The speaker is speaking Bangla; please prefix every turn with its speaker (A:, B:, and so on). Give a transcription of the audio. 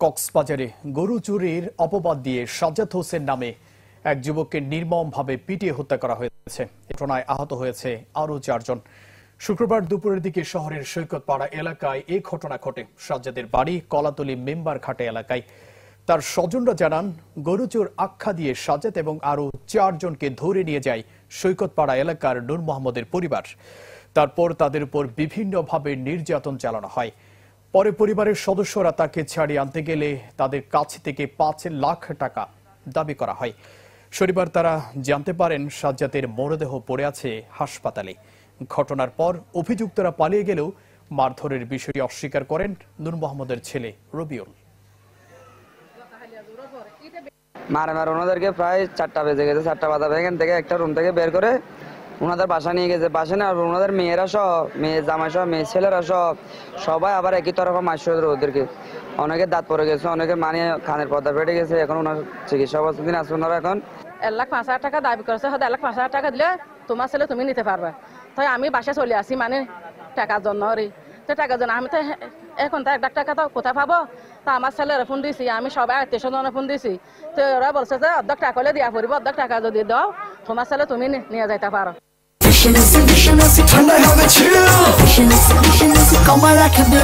A: কক্সবাজারে গরু চুরির অপবাদ দিয়ে সাজ্জাদ হোসেন নামে এক যুবককে নির্মমভাবে পিটিয়ে হত্যা করা হয়েছে। এই ঘটনায় আহত হয়েছে আরও 4 জন। শুক্রবার দুপুরের দিকে শহরের সৈকতপাড়া এলাকায় এই ঘটনা ঘটে। সাজ্জাদের বাড়ি কলাতলী মেম্বার ঘাটে এলাকায়। তার স্বজনরা জানান, গরু চোর আখ্যা দিয়ে সাজ্জাদ এবং আরও 4 জনকে ধরে নিয়ে যায় সৈকতপাড়া এলাকার নূর মোহাম্মদের পরিবার। তারপর তাদের উপর বিভিন্নভাবে নির্যাতন চালানো হয়। পরে পরিবারের সদস্যরা তাকে ছাড়িয়ে আনতে গেলে তাদের কাছ থেকে 5 লাখ টাকা দাবি করা হয়। শনিবার তারা জানতে পারেন সাজ্জাদের মরদেহ পড়ে আছে হাসপাতালে। ঘটনার পর অভিযুক্তরা পালিয়ে গেলেও মারধরের বিষয়টি অস্বীকার করেন নূর মোহাম্মদের ছেলে রবিউল।
B: মারে ওনাদেরকে প্রায় 4টা বেজে গেছে। 4টা বাজা এখান থেকে একটা রুম থেকে বের করে ওনাদের বাসা নিয়ে গেছে। বাসা নিয়ে ওনাদের মেয়েরা সহ, মেয়ে জামাই সহ, মেয়ে ছেলেরা সহ সবাই আবার একই তরফা মারছে ওদেরকে। অনেকে দাঁত পড়ে গেছে, অনেকে মানে কানের পর্দা ফেটে গেছে। এখন ওনার চিকিৎসা অবস্থা দিন আছে। ওনারা এখন
C: 1,05,000 টাকা দাবি করেছে। 1,05,000 টাকা দিলে তোমার ছেলে তুমি নিতে পারবে। তাই আমি বাসায় চলে আসি, মানে টাকার জন্য তো টাকার জন্য আমি তো এখন তো 1 লাখ টাকা তো কোথায় পাবো। তা আমার ছেলেরা ফোন দিয়েছি, আমি সবাই আত্মীয়-স্বজনের ফোন দিয়েছি। তো ওরা বলছে যে অর্ধেক টাকা হলে দিয়া পড়িব, অর্ধেক টাকা যদি দাও তোমার ছেলে তুমি নিয়ে যাইতে পারো।
D: Vision is a ঠান্ডায় হবে chill. Vision is a come on, I can do.